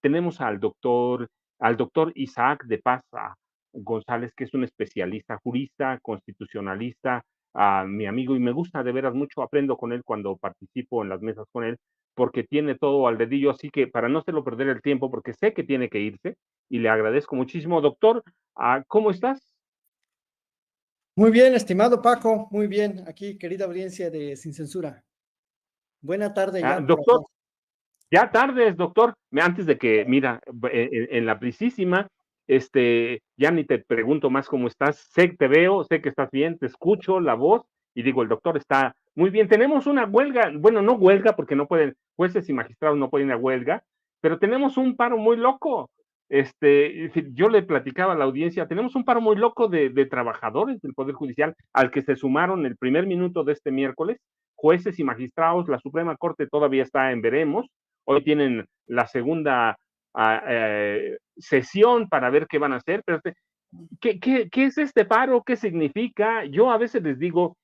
tenemos al doctor Isaac de Paz González, que es un especialista, jurista, constitucionalista, mi amigo, y me gusta de veras mucho, aprendo con él cuando participo en las mesas con él, porque tiene todo al dedillo, así que para no hacerlo perder el tiempo, porque sé que tiene que irse, y le agradezco muchísimo. Doctor, ¿cómo estás? Muy bien, estimado Paco, muy bien. Aquí, querida audiencia de Sin Censura. Buena tarde ya por Doctor, acá. ya tardes, doctor. Antes de que, mira, en la prisísima, ya ni te pregunto más cómo estás. Sé que te veo, sé que estás bien, te escucho la voz y digo, el doctor está muy bien. Tenemos una huelga, bueno, no huelga porque no pueden, jueces y magistrados no pueden ir a huelga, pero tenemos un paro muy loco. Yo le platicaba a la audiencia, tenemos un paro muy loco de trabajadores del Poder Judicial al que se sumaron el primer minuto de este miércoles, jueces y magistrados. La Suprema Corte todavía está en veremos. Hoy tienen la segunda sesión para ver qué van a hacer, pero ¿qué es este paro? ¿Qué significa? Yo a veces les digo,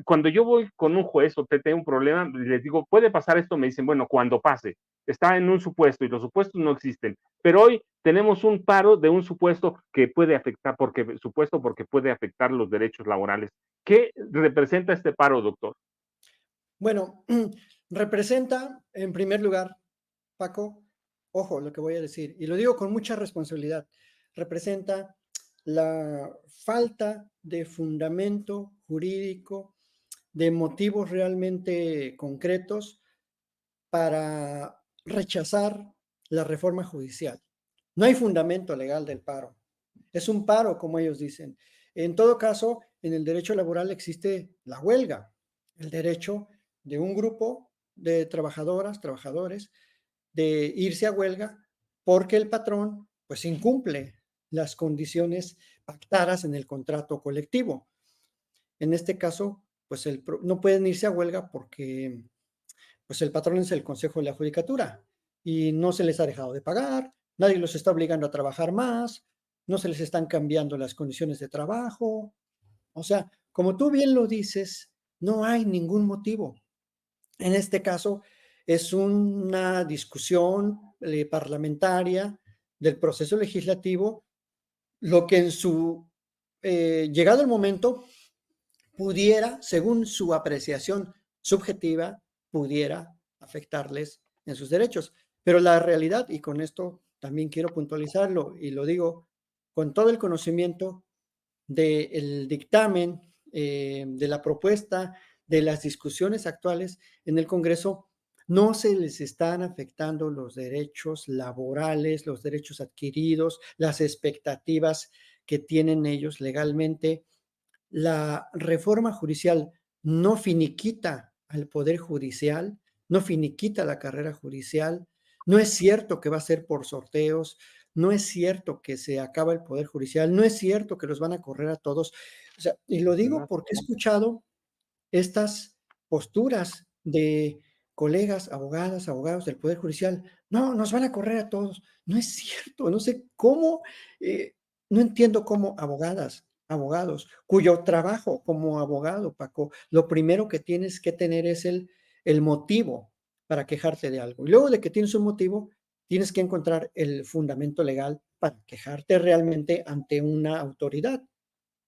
cuando yo voy con un juez o tengo un problema, les digo, puede pasar esto, me dicen, bueno, cuando pase, está en un supuesto y los supuestos no existen, pero hoy tenemos un paro de un supuesto que puede afectar, porque puede afectar los derechos laborales. ¿Qué representa este paro, doctor? Bueno, representa, en primer lugar, Paco, ojo lo que voy a decir, y lo digo con mucha responsabilidad, representa la falta de fundamento jurídico, de motivos realmente concretos para rechazar la reforma judicial. No hay fundamento legal del paro. Es un paro, como ellos dicen. En todo caso, en el derecho laboral existe la huelga, el derecho de un grupo de trabajadoras, trabajadores, de irse a huelga porque el patrón pues incumple las condiciones pactadas en el contrato colectivo. En este caso, pues no pueden irse a huelga porque pues el patrón es el Consejo de la Judicatura y no se les ha dejado de pagar, nadie los está obligando a trabajar más, no se les están cambiando las condiciones de trabajo. O sea, como tú bien lo dices, no hay ningún motivo. En este caso, es una discusión parlamentaria del proceso legislativo, lo que en su llegado el momento pudiera, según su apreciación subjetiva, pudiera afectarles en sus derechos. Pero la realidad, y con esto también quiero puntualizarlo, y lo digo con todo el conocimiento del dictamen, de la propuesta, de las discusiones actuales en el Congreso, no se les están afectando los derechos laborales, los derechos adquiridos, las expectativas que tienen ellos legalmente. La reforma judicial no finiquita al poder judicial, no finiquita la carrera judicial. No es cierto que va a ser por sorteos, no es cierto que se acaba el poder judicial, no es cierto que los van a correr a todos. O sea, y lo digo ¿Verdad? porque he escuchado estas posturas de colegas, abogadas, abogados del poder judicial. No, nos van a correr a todos. No es cierto, no sé cómo, no entiendo cómo abogadas, abogados, cuyo trabajo como abogado, Paco, lo primero que tienes que tener es el motivo para quejarte de algo. Y luego de que tienes un motivo, tienes que encontrar el fundamento legal para quejarte realmente ante una autoridad.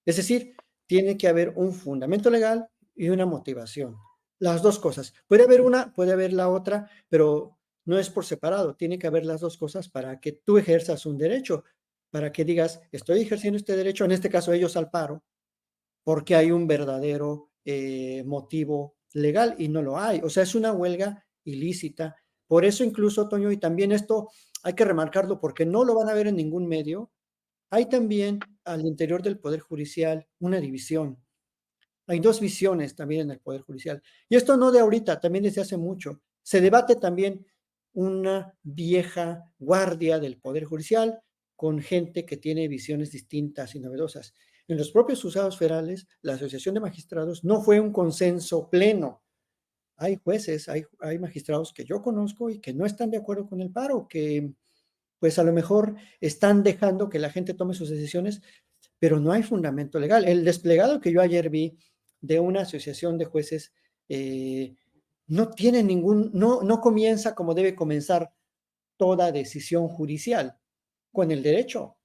Es decir, tiene que haber un fundamento legal y una motivación. Las dos cosas. Puede haber una, puede haber la otra, pero no es por separado. Tiene que haber las dos cosas para que tú ejerzas un derecho, para que digas, estoy ejerciendo este derecho, en este caso ellos al paro, porque hay un verdadero motivo legal y no lo hay. O sea, es una huelga ilícita. Por eso incluso, Toño, y también esto hay que remarcarlo porque no lo van a ver en ningún medio, hay también al interior del Poder Judicial una división. Hay dos visiones también en el Poder Judicial. Y esto no de ahorita, también desde hace mucho. Se debate también una vieja guardia del Poder Judicial con gente que tiene visiones distintas y novedosas. En los propios juzgados federales, la Asociación de Magistrados no fue un consenso pleno. Hay jueces, hay magistrados que yo conozco y que no están de acuerdo con el paro, que pues a lo mejor están dejando que la gente tome sus decisiones, pero no hay fundamento legal. El desplegado que yo ayer vi de una asociación de jueces no tiene ningún, no comienza como debe comenzar. toda decisión judicial, con el derecho.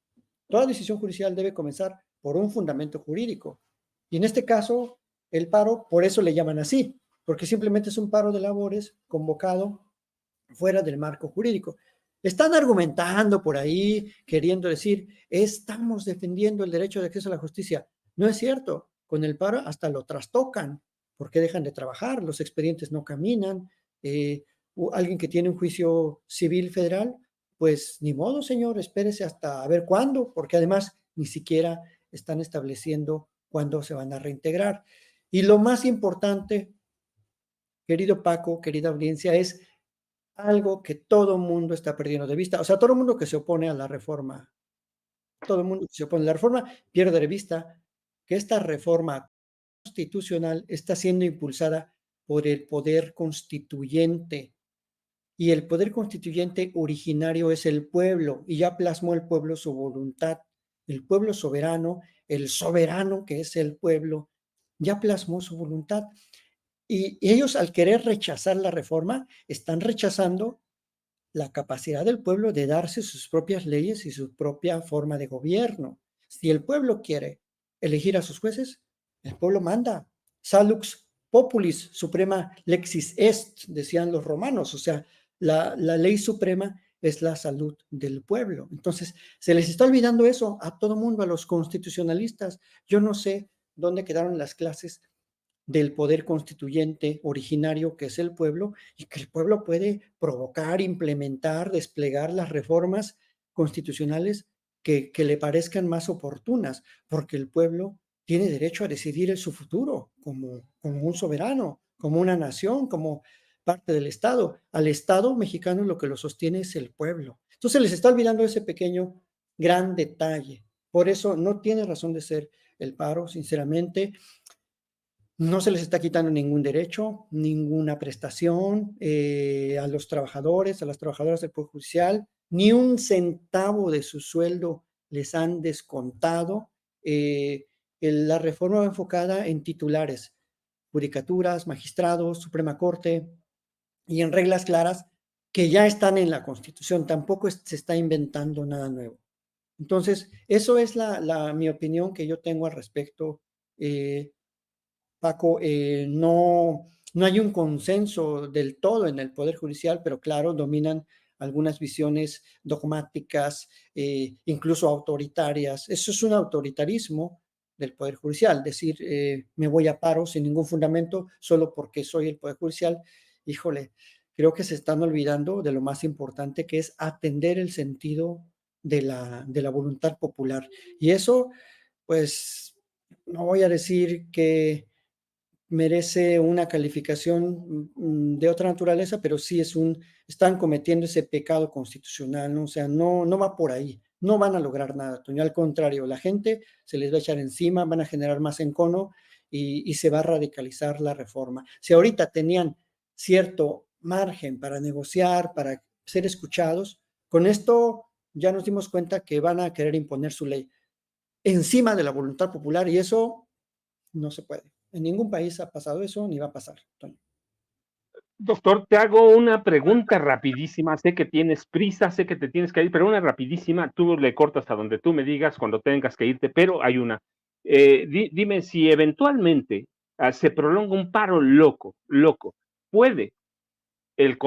Toda decisión judicial debe comenzar por un fundamento jurídico. Y en este caso, el paro, por eso le llaman así, porque simplemente es un paro de labores convocado fuera del marco jurídico. Están argumentando por ahí, queriendo decir, estamos defendiendo el derecho de acceso a la justicia. No es cierto. Con el paro hasta lo trastocan, porque dejan de trabajar, los expedientes no caminan. Alguien que tiene un juicio civil federal, pues ni modo, señor, espérese hasta a ver cuándo, porque además ni siquiera están estableciendo cuándo se van a reintegrar. Y lo más importante, querido Paco, querida audiencia, es algo que todo mundo está perdiendo de vista. O sea, todo el mundo que se opone a la reforma, todo el mundo que se opone a la reforma, pierde de vista que esta reforma constitucional está siendo impulsada por el poder constituyente. Y el poder constituyente originario es el pueblo, y ya plasmó el pueblo su voluntad. El pueblo soberano, el soberano que es el pueblo, ya plasmó su voluntad. Y ellos, al querer rechazar la reforma, están rechazando la capacidad del pueblo de darse sus propias leyes y su propia forma de gobierno. Si el pueblo quiere elegir a sus jueces, el pueblo manda. Salux populis, suprema lexis est, decían los romanos. O sea, la ley suprema es la salud del pueblo. Entonces, se les está olvidando eso a todo mundo, a los constitucionalistas. Yo no sé dónde quedaron las clases del poder constituyente originario que es el pueblo, y que el pueblo puede provocar, implementar, desplegar las reformas constitucionales que le parezcan más oportunas, porque el pueblo tiene derecho a decidir en su futuro como un soberano, como una nación, como parte del Estado. Al Estado mexicano lo que lo sostiene es el pueblo. Entonces les está olvidando ese pequeño, gran detalle. Por eso no tiene razón de ser el paro, sinceramente. No se les está quitando ningún derecho, ninguna prestación a los trabajadores, a las trabajadoras del Poder Judicial, ni un centavo de su sueldo les han descontado. La reforma va enfocada en titulares, judicaturas, magistrados, Suprema Corte, y en reglas claras que ya están en la Constitución. Tampoco se está inventando nada nuevo. Entonces, eso es mi opinión que yo tengo al respecto. Paco, no hay un consenso del todo en el Poder Judicial, pero claro, dominan algunas visiones dogmáticas, incluso autoritarias. Eso es un autoritarismo del Poder Judicial, decir, me voy a paro sin ningún fundamento solo porque soy el Poder Judicial. Híjole, creo que se están olvidando de lo más importante, que es atender el sentido de la voluntad popular. Y eso, pues, no voy a decir que merece una calificación de otra naturaleza, pero sí están cometiendo ese pecado constitucional, ¿no? O sea, no va por ahí, no van a lograr nada, Toño. Al contrario, la gente se les va a echar encima, van a generar más encono y se va a radicalizar la reforma. Si ahorita tenían cierto margen para negociar, para ser escuchados, con esto ya nos dimos cuenta que van a querer imponer su ley encima de la voluntad popular, y eso no se puede. En ningún país ha pasado eso, ni va a pasar, Toño. Doctor, te hago una pregunta rapidísima. Sé que tienes prisa, sé que te tienes que ir, pero una rapidísima. Tú le cortas a donde tú me digas cuando tengas que irte, pero hay una. Dime si eventualmente se prolonga un paro loco, ¿puede el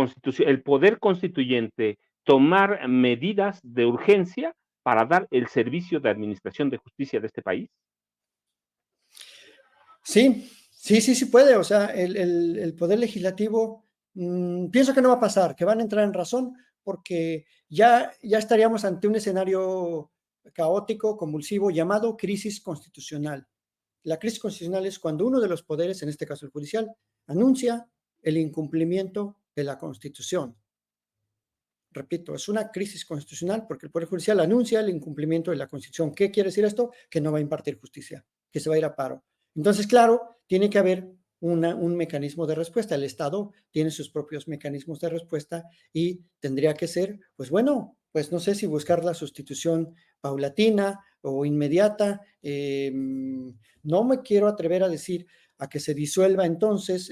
poder constituyente tomar medidas de urgencia para dar el servicio de administración de justicia de este país? Sí puede. O sea, el Poder Legislativo, pienso que no va a pasar, que van a entrar en razón, porque ya estaríamos ante un escenario caótico, convulsivo, llamado crisis constitucional. La crisis constitucional es cuando uno de los poderes, en este caso el judicial, anuncia el incumplimiento de la Constitución. Repito, es una crisis constitucional porque el Poder Judicial anuncia el incumplimiento de la Constitución. ¿Qué quiere decir esto? Que no va a impartir justicia, que se va a ir a paro. Entonces, claro, tiene que haber un mecanismo de respuesta. El Estado tiene sus propios mecanismos de respuesta y tendría que ser, pues bueno, pues no sé si buscar la sustitución paulatina o inmediata. No me quiero atrever a decir a que se disuelva entonces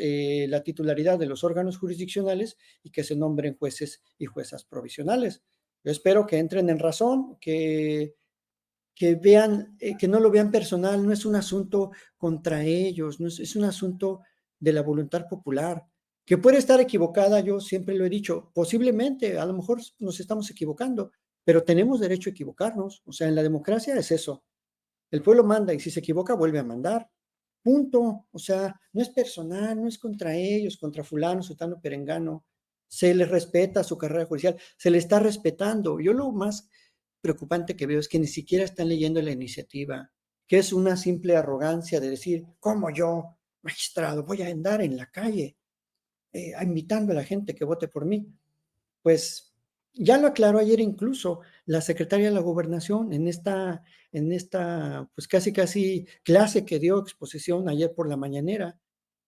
la titularidad de los órganos jurisdiccionales y que se nombren jueces y juezas provisionales. Yo espero que entren en razón, que vean, que no lo vean personal, no es un asunto contra ellos, no es un asunto de la voluntad popular, que puede estar equivocada, yo siempre lo he dicho, posiblemente, a lo mejor nos estamos equivocando, pero tenemos derecho a equivocarnos, o sea, en la democracia es eso, el pueblo manda y si se equivoca vuelve a mandar, punto, o sea, no es personal, no es contra ellos, contra fulano, sutano, perengano, se les respeta su carrera judicial, se le está respetando. Yo lo más preocupante que veo es que ni siquiera están leyendo la iniciativa, que es una simple arrogancia de decir, ¿cómo yo, magistrado, voy a andar en la calle invitando a la gente que vote por mí? Pues ya lo aclaró ayer incluso la secretaria de la Gobernación pues casi clase que dio exposición ayer por la mañanera,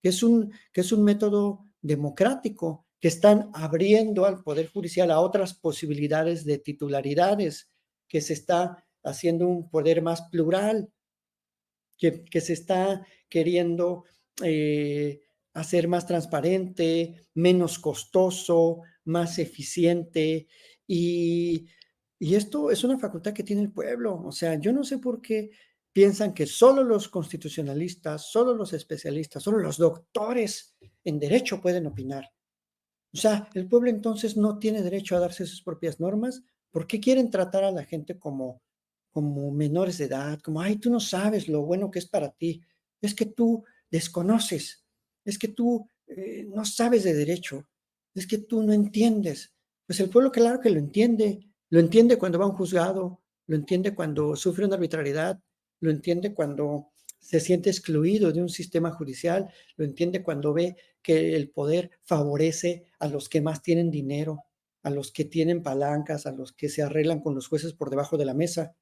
que es un método democrático, que están abriendo al Poder Judicial a otras posibilidades de titularidades, que se está haciendo un poder más plural, que se está queriendo hacer más transparente, menos costoso, más eficiente. Y, y esto es una facultad que tiene el pueblo. O sea, yo no sé por qué piensan que solo los constitucionalistas, solo los especialistas, solo los doctores en derecho pueden opinar. O sea, el pueblo entonces no tiene derecho a darse sus propias normas. ¿Por qué quieren tratar a la gente como menores de edad? Como, ay, tú no sabes lo bueno que es para ti. Es que tú desconoces. Es que tú no sabes de derecho. Es que tú no entiendes. Pues el pueblo, claro que lo entiende. Lo entiende cuando va a un juzgado. Lo entiende cuando sufre una arbitrariedad. Lo entiende cuando se siente excluido de un sistema judicial. Lo entiende cuando ve que el poder favorece a los que más tienen dinero, a los que tienen palancas, a los que se arreglan con los jueces por debajo de la mesa.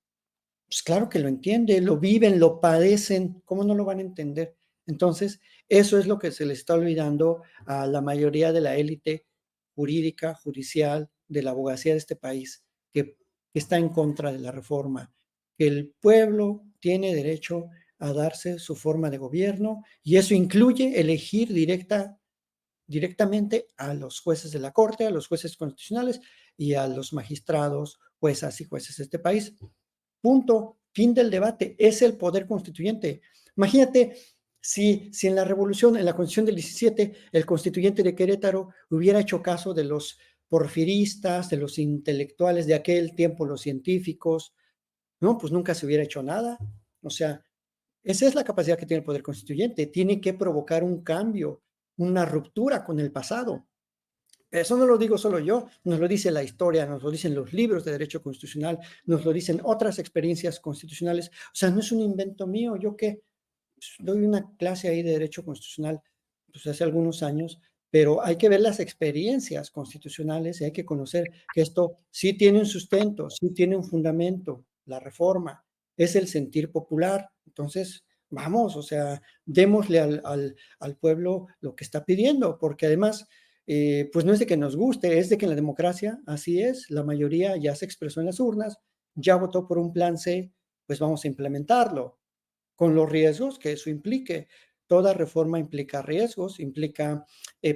Pues claro que lo entiende, lo viven, lo padecen, ¿cómo no lo van a entender? Entonces, eso es lo que se le está olvidando a la mayoría de la élite jurídica, judicial, de la abogacía de este país, que está en contra de la reforma, que el pueblo tiene derecho a darse su forma de gobierno y eso incluye elegir directamente a los jueces de la Corte, a los jueces constitucionales y a los magistrados, juezas y jueces de este país. Punto. Fin del debate. Es el poder constituyente. Imagínate si en la revolución, en la constitución del 17, el constituyente de Querétaro hubiera hecho caso de los porfiristas, de los intelectuales de aquel tiempo, los científicos, no, pues nunca se hubiera hecho nada. O sea, esa es la capacidad que tiene el poder constituyente. Tiene que provocar un cambio, una ruptura con el pasado. Eso no lo digo solo yo, nos lo dice la historia, nos lo dicen los libros de derecho constitucional, nos lo dicen otras experiencias constitucionales. O sea, no es un invento mío. Yo que doy una clase ahí de derecho constitucional pues hace algunos años, pero hay que ver las experiencias constitucionales y hay que conocer que esto sí tiene un sustento, sí tiene un fundamento, la reforma, es el sentir popular. Entonces, vamos, o sea, démosle al pueblo lo que está pidiendo, porque además pues no es de que nos guste, es de que en la democracia así es, la mayoría ya se expresó en las urnas, ya votó por un plan C, pues vamos a implementarlo, con los riesgos que eso implique. Toda reforma implica riesgos, implica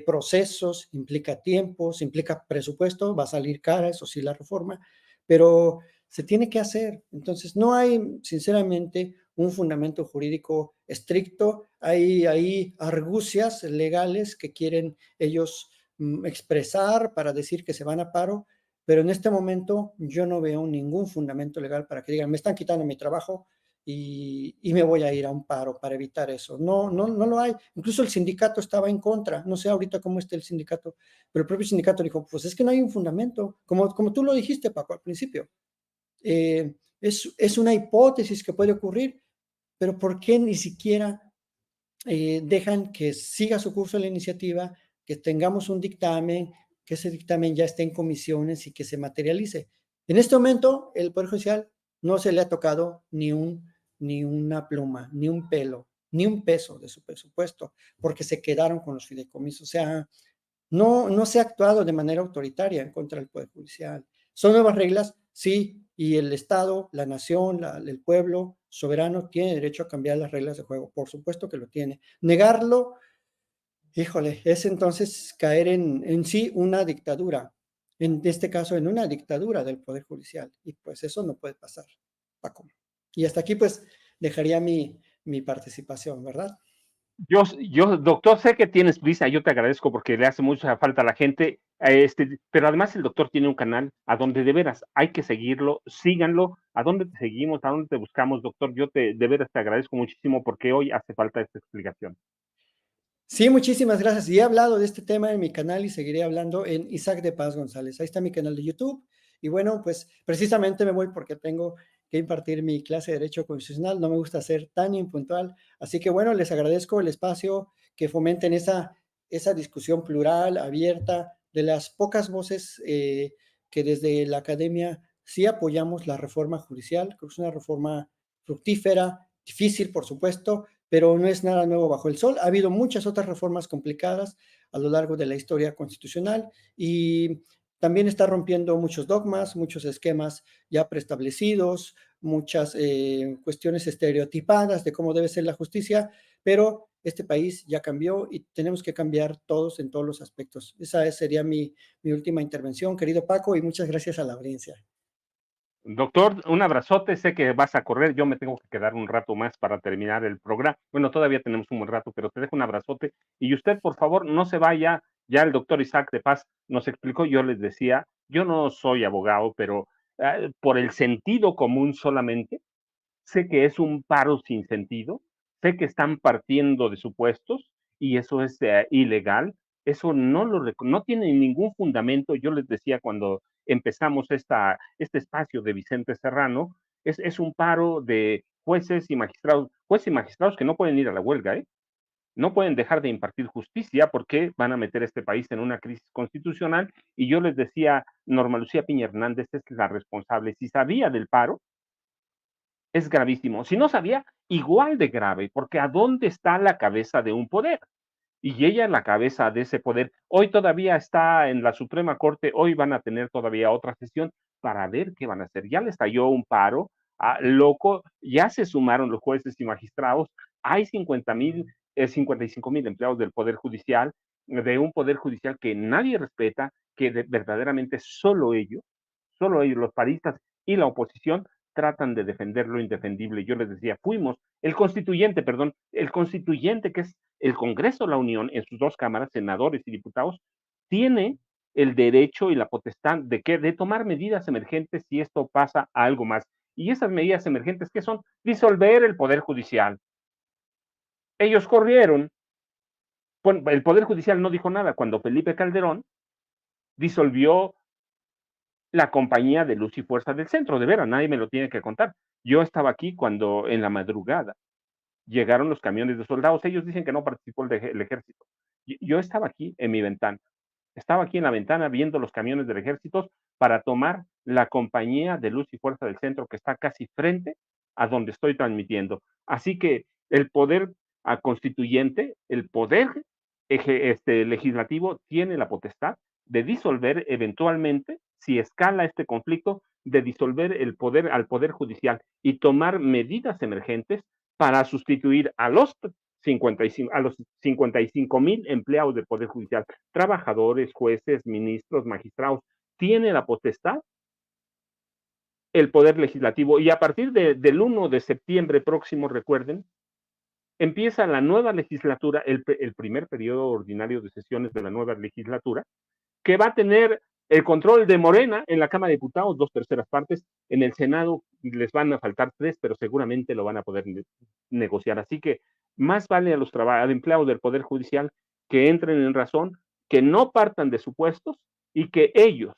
procesos, implica tiempos, implica presupuesto, va a salir cara, eso sí, la reforma, pero se tiene que hacer. Entonces, no hay, sinceramente, un fundamento jurídico estricto, hay argucias legales que quieren ellos expresar para decir que se van a paro, pero en este momento yo no veo ningún fundamento legal para que digan, me están quitando mi trabajo y me voy a ir a un paro para evitar eso. No, no, no lo hay. Incluso el sindicato estaba en contra. No sé ahorita cómo está el sindicato, pero el propio sindicato dijo, pues es que no hay un fundamento, como tú lo dijiste, Paco, al principio. Es una hipótesis que puede ocurrir, pero ¿por qué ni siquiera dejan que siga su curso la iniciativa, que tengamos un dictamen, que ese dictamen ya esté en comisiones y que se materialice? En este momento, el Poder Judicial no se le ha tocado ni una pluma, ni un pelo, ni un peso de su presupuesto, porque se quedaron con los fideicomisos. O sea, no se ha actuado de manera autoritaria en contra del Poder Judicial. ¿Son nuevas reglas? Sí, y el Estado, la nación, el pueblo soberano tiene derecho a cambiar las reglas de juego, por supuesto que lo tiene. Negarlo, híjole, es entonces caer en sí una dictadura, en este caso en una dictadura del Poder Judicial, y pues eso no puede pasar, Paco. Y hasta aquí pues dejaría mi participación, ¿verdad? Doctor, sé que tienes prisa, yo te agradezco porque le hace mucha falta a la gente, pero además el doctor tiene un canal a donde de veras hay que seguirlo, síganlo. ¿A dónde te seguimos? ¿A dónde te buscamos, doctor? De veras te agradezco muchísimo porque hoy hace falta esta explicación. Sí, muchísimas gracias. Y he hablado de este tema en mi canal y seguiré hablando en Isaac de Paz González. Ahí está mi canal de YouTube. Y bueno, pues precisamente me voy porque tengo que impartir mi clase de Derecho Constitucional. No me gusta ser tan impuntual. Así que bueno, les agradezco el espacio que fomenten esa discusión plural, abierta, de las pocas voces que desde la academia sí apoyamos la reforma judicial. Creo que es una reforma fructífera, difícil, por supuesto, pero no es nada nuevo bajo el sol. Ha habido muchas otras reformas complicadas a lo largo de la historia constitucional y también está rompiendo muchos dogmas, muchos esquemas ya preestablecidos, muchas cuestiones estereotipadas de cómo debe ser la justicia, pero este país ya cambió y tenemos que cambiar todos en todos los aspectos. Esa sería mi última intervención, querido Paco, y muchas gracias a la audiencia. Doctor, un abrazote, sé que vas a correr, yo me tengo que quedar un rato más para terminar el programa. Bueno, todavía tenemos un buen rato, pero te dejo un abrazote. Y usted, por favor, no se vaya. Ya el doctor Isaac de Paz nos explicó, yo les decía, yo no soy abogado, pero por el sentido común solamente, sé que es un paro sin sentido, sé que están partiendo de supuestos y eso es ilegal, eso no tiene ningún fundamento. Yo les decía cuando empezamos este espacio de Vicente Serrano, es un paro de jueces y magistrados que no pueden ir a la huelga, ¿eh? No pueden dejar de impartir justicia porque van a meter este país en una crisis constitucional. Y yo les decía, Norma Lucía Piña Hernández es la responsable. Si sabía del paro, es gravísimo. Si no sabía, igual de grave, porque ¿a dónde está la cabeza de un poder? Y ella es la cabeza de ese poder. Hoy todavía está en la Suprema Corte, hoy van a tener todavía otra sesión para ver qué van a hacer. Ya le estalló un paro loco, ya se sumaron los jueces y magistrados, hay 55,000 empleados del Poder Judicial, de un Poder Judicial que nadie respeta, que verdaderamente solo ellos, los paristas y la oposición, tratan de defender lo indefendible. Yo les decía, el constituyente, que es el Congreso de la Unión, en sus dos cámaras, senadores y diputados, tiene el derecho y la potestad de tomar medidas emergentes si esto pasa a algo más. Y esas medidas emergentes, ¿qué son? Disolver el Poder Judicial. Ellos corrieron, bueno, el Poder Judicial no dijo nada cuando Felipe Calderón disolvió la compañía de luz y fuerza del centro, de veras, nadie me lo tiene que contar. Yo estaba aquí cuando en la madrugada llegaron los camiones de soldados, ellos dicen que no participó el ejército. Yo estaba aquí en mi ventana, estaba aquí en la ventana viendo los camiones del ejército para tomar la compañía de luz y fuerza del centro que está casi frente a donde estoy transmitiendo. Así que el poder constituyente, el poder legislativo tiene la potestad de disolver eventualmente, si escala este conflicto, de disolver al poder judicial y tomar medidas emergentes para sustituir a los 55,000 empleados del Poder Judicial, trabajadores, jueces, ministros, magistrados. Tiene la potestad el Poder Legislativo y a partir del 1 de septiembre próximo, recuerden, empieza la nueva legislatura, el primer periodo ordinario de sesiones de la nueva legislatura, que va a tener el control de Morena en la Cámara de Diputados, 2/3 partes, en el Senado les van a faltar 3, pero seguramente lo van a poder negociar. Así que más vale a los empleados del Poder Judicial que entren en razón, que no partan de supuestos y que ellos,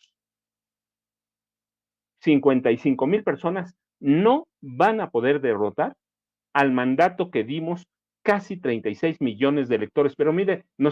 55,000 personas, no van a poder derrotar al mandato que dimos casi 36 millones de electores. Pero mire, nos